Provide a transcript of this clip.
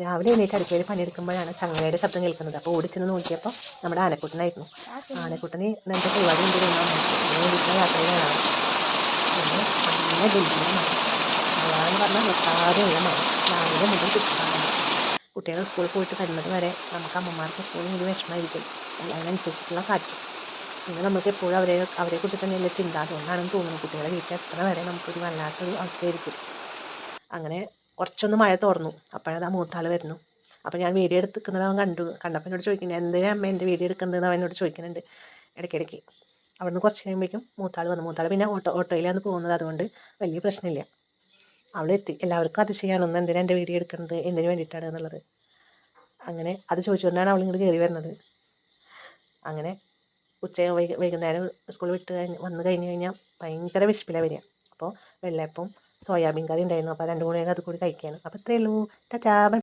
രാവിലെ എണീറ്റ് അടുക്കളയിൽ പണിയെടുക്കുമ്പോഴാണ് ചങ്ങലയുടെ ശബ്ദം കേൾക്കുന്നത്. അപ്പോൾ ഓടിച്ചെന്ന് നോക്കിയപ്പോൾ നമ്മുടെ ആനക്കുട്ടനായിരുന്നു. ആനക്കുട്ടന് ഇന്നത്തെ പരിപാടി ഉണ്ട് വീട്ടിലെ യാത്രയിലാണ്. പിന്നെ നല്ല ഗംഭീരമാണ്. മഴയെന്ന് പറഞ്ഞാൽ നിർത്താതെയുള്ള മഴ. രാവിലെ മുതൽ കിട്ടാണ്. കുട്ടികൾ സ്കൂളിൽ പോയിട്ട് വരുന്നത് വരെ നമുക്ക് അമ്മമാർക്ക് എപ്പോഴും ഒരു വിഷമമായിരിക്കും. അതിനനുസരിച്ചിട്ടുള്ള കാറ്റും. പിന്നെ നമുക്ക് എപ്പോഴും അവരെക്കുറിച്ച് തന്നെയല്ലേ ചിന്ത. അതുകൊണ്ടാണെന്ന് തോന്നുന്നു കുട്ടികളെ വീട്ടിൽ എത്ര വരെ നമുക്കൊരു വല്ലാത്തൊരു അവസ്ഥയായിരിക്കും. അങ്ങനെ കുറച്ചൊന്ന് മഴ തോർന്നു. അപ്പോഴത് ആ മൂത്താൾ വരുന്നു. അപ്പോൾ ഞാൻ വീഡിയോ എടുക്കുന്നത് അവൻ കണ്ടപ്പോൾ എന്നോട് ചോദിക്കുന്നത് എന്തിനാ അമ്മ എൻ്റെ വീഡിയോ എടുക്കുന്നത് അവൻ എന്നോട് ചോദിക്കുന്നുണ്ട് ഇടയ്ക്കിടയ്ക്ക്. അവിടുന്ന് കുറച്ച് കഴിയുമ്പോഴേക്കും മൂത്താൾ വന്നു. മൂത്താൾ പിന്നെ ഓട്ടോയിലാണ് പോകുന്നത്. അതുകൊണ്ട് വലിയ പ്രശ്നമില്ല. അവളെത്തി. എല്ലാവർക്കും അതിശയമാണ് ഒന്ന് എന്തിനാ എൻ്റെ വീഡിയോ എടുക്കുന്നത്, എന്തിനു വേണ്ടിയിട്ടാണ് എന്നുള്ളത്. അങ്ങനെ അത് ചോദിച്ചുകൊണ്ടാണ് അവൾ ഇങ്ങോട്ട് കയറി വരുന്നത്. അങ്ങനെ വൈകുന്നേരം സ്കൂൾ വിട്ട് വന്നു കഴിഞ്ഞാൽ ഭയങ്കര വിശപ്പിലാണ് വരിക. അപ്പോൾ വെള്ളയപ്പം സോയാബീൻ കറി ഉണ്ടായിരുന്നു. അപ്പോൾ 2 മൂന്ന് നേരം അത് കൂടി കഴിക്കുകയാണ്. അപ്പോൾ ഇത്രയേ ഉള്ളൂ. ടാറ്റാ.